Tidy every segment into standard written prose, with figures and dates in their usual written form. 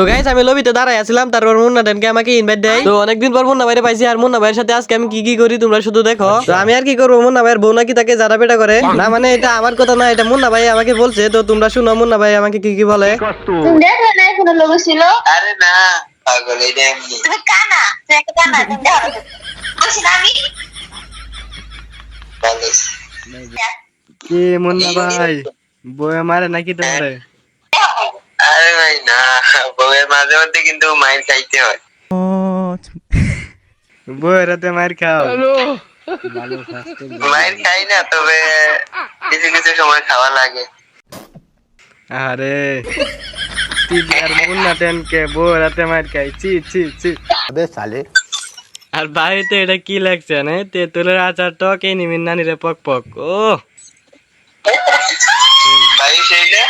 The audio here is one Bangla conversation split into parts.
তো গাইস আমি লবিতে দাঁড়াই আছিলাম, তারপর মুন্না টেনকে আমাকে ইনভাইট দেয়। তো অনেকদিন পর মুন্না ভাইরে পাইছি, আর মুন্না ভাইয়ের সাথে আজকে আমি কি কি করি তোমরা শুধু দেখো। তো আমি আর কি করবো, মুন্না ভাইয়ের বউ নাকি তাকে জারা পেটা করে না, মানে এটা আমার কথা না, এটা মুন্না ভাই আমাকে বলছে। তো তোমরা শুনো মুন্না ভাই আমাকে কি কি বলে। তুমি দেখলে না এখানে লোক ছিল? আরে না পাগল, এটা এমনি। তুমি কানা, তুমি একটা কানা, তুমি দেখো না। বলছি না আমি? ভালো। কি মুন্না ভাই বউ মারে নাকি তোমারে? আরে ভাই না, বউয়ের মাঝে মধ্যে কিন্তু মাইর খাইতে হয়। বউয়ের রাতে মার খাও? মাইর খাই না, তবে কিছু কিছু সময় খাওয়া লাগে। আরে তুই আর মুন্না টেনকে বউয়ের রাতে মার খাই? চি চি চি। अबे साले আর বাড়িতে এটা কি লাগছে না, তেঁতুলের আচার টক এই নিমিন নানিরে পক পক। ও ভাই সেইটা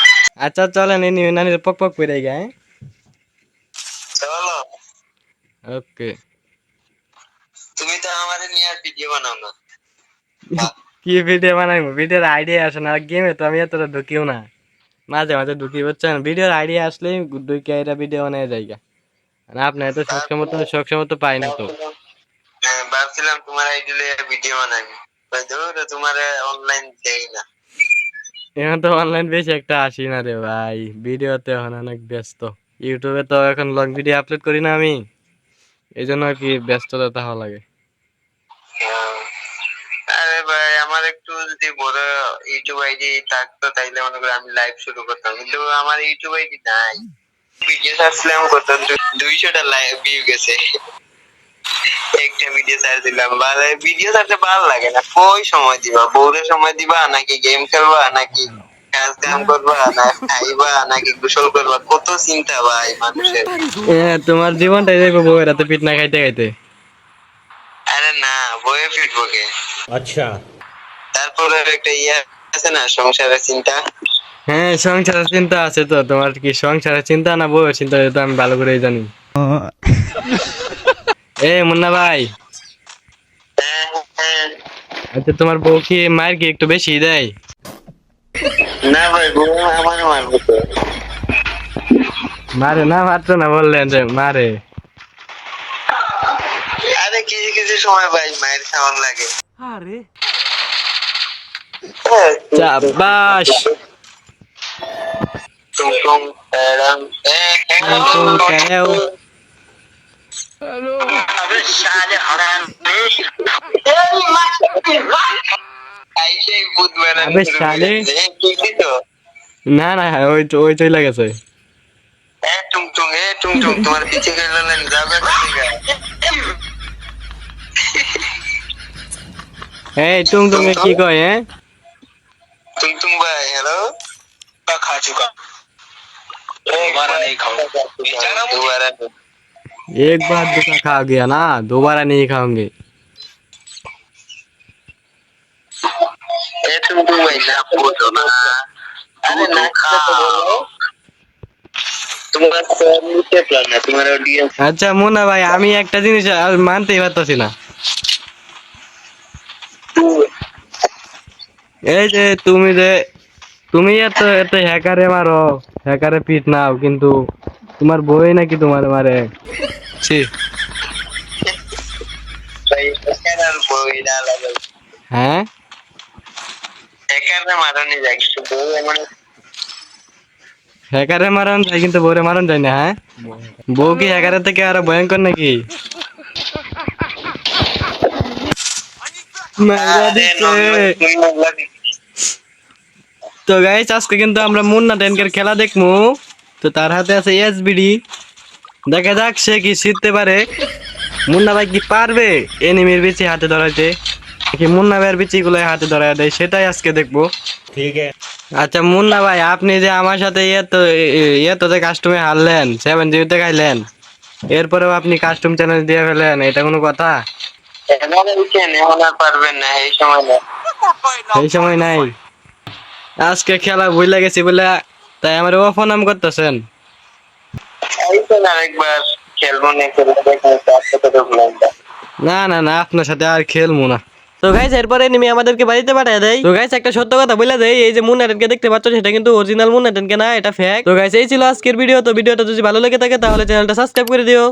আচ্ছা চলেন এই নিমিন নানিরে পক পক করে গায়ে। চলো। ওকে। তুমি তো আমাদের নিয়ে আর ভিডিও বানাও না। কি ভিডিও বানাইবো? ভিডিওর আইডিয়া আসে না, গেমে তো আমি এতটা ঢুকিও না, মাঝে মাঝে ঢুকি বুঝছেন। ভিডিওর আইডিয়া আসলে ঢুকে এটা ভিডিও বানায় জায়গা, আপনার তো সবসময় তো পাই না তো। ভাবছিলাম তোমার আইডিলে ভিডিও বানাবি, ধরো তোমার অনলাইন দেই না। এখন তো অনলাইন বেশি একটা আসি না রে ভাই, ভিডিওতে এখন অনেক ব্যস্ত। ইউটিউবে তো এখন লং ভিডিও আপলোড করি না আমি, এই জন্য আর কি ব্যস্ততা হওয়া লাগে। আরে ভাই আমার একটু যদি বড় ইউটিউব আইডি থাকতো তাইলে মনে করি আমি লাইভ শুরু করতাম, কিন্তু আমার ইউটিউব আইডি নাই। ভিডিও ছাড়ছিলাম কত 200টা লাইভ ভিউ গেছে, একটা ভিডিও ছাড় দিলাম। ভালো ভিডিও ছাড়তে ভালো লাগে না। কই সময় দিবা? বউরে সময় দিবা নাকি গেম খেলবা নাকি কাজ কাম করবা না খাইবা নাকি গোসল করবা? কত চিন্তা ভাই মানুষের। তোমার জীবনটাই দেখবো বউয়ের রাতে পিঠ না খাইতে খাইতে। আরে না, বইয়ে ফিরবো কে? अच्छा তারপরে একটা ইয়ে আছে না, সংসারের চিন্তা। হ্যাঁ সংসারের চিন্তা আছে তো। তোমার কি সংসারের চিন্তা না বউয়ের চিন্তা, এটা তো আমি ভালো করেই জানি। এ মুন্না ভাই, হ্যাঁ, হ্যাঁ। আচ্ছা তোমার বউ কি মায়ের কি একটু বেশি দেয়? না ভাই, বউ আমার মারবো তো। মারে না? মারতো না বললেন যে মারে। আরে কিছু কিছু সময় ভাই মায়ের খাওয়ান লাগে। আরে হ্যাঁ, চাবাস। টুং টুং এরম, টুং টুং তেরেও। আবে শালে হারাম। আইসে ভূত বানানো আবে শুরু শালে। করেছে। কি দিতো? না না ওই চলে গেছে। টুং টুং তোমার পিছে গেলেন যাবে কোথায়? এই টুং টুং এ কি কয়? টুং ভাই হ্যালো। खा चुका दोबारा नहीं खाऊंगा। दोबारा नहीं। एक बार धोखा खा गया ना, दोबारा नहीं खाओगे। तुम भाई ना पूछो ना। अरे ना खाओ। तुम्हारा नीचे प्लान है, तुम्हारा ऑडियंस। আচ্ছা মুন্না ভাই, আমি একটা জিনিস আর মানতেই পারতাছি না। এই যে তুমি এত এত হ্যাকারে মারো, হ্যাকারে পিট নাও, কিন্তু তোমার বই নাকি তোমার মারে? ছি। भाई चैनल बोई डाला है। হ্যাঁ हैकर ने मारा नहीं जाएगी तो बोई मैंने। হ্যাকারে মারন যায় কিন্তু বউরে মারন যায় না? হ্যাঁ, বউ কি হ্যাকারের থেকে আরো ভয়ঙ্কর নাকি? মাইরা দিছে। তো গাইস আজকে কিন্তু আমরা মুন্না টেনকের খেলা দেখবো। তো তার হাতে আছে এসবিডি, দেখা যাক সে কি জিততে পারে। মুন্না ভাই কি পারবে এনিমির বিচি হাতে ধরাইতে, কি মুন্না ভাইয়ের বিচি গুলো হাতে ধরাই দেয়, সেটাই আজকে দেখবো। ठीक है আচ্ছা মুন্না ভাই, আপনি যে আমার সাথে এত যে কাস্টমে হারলেন, 7-0 খাইলেন, এরপরেও আপনি কাস্টম চ্যালেঞ্জ দিয়ে ফেলেন, এটা কোনো কথা? এবারে উঠেন, এখন আর পারবেন না, এই সময় না। এই সময় নাই, আজকে খেলা ভুলে গেছি বলে তাই আমার অফ নাম করতেছেন। এই তো না একবার খেলবো না, খেলবো দেখুন আপনাকে তো ভুলাম না। না না না, আপনার সাথে আর খেলবো না। তো গাইস এরপরে এনিমি আমাদেরকে বাড়িতে পাঠিয়ে দেয়। তো গাইস একটা সত্য কথা বলে দেয়, এই যে মুন্না টেনকে দেখতে পাচ্ছ সেটা কিন্তু অরিজিনাল মুন্না টেনকে না, এটা ফেক। তো গাইস এই ছিল আজকের ভিডিও। তো ভিডিওটা যদি ভালো লেগে থাকে তাহলে চ্যানেলটা সাবস্ক্রাইব করে দিও।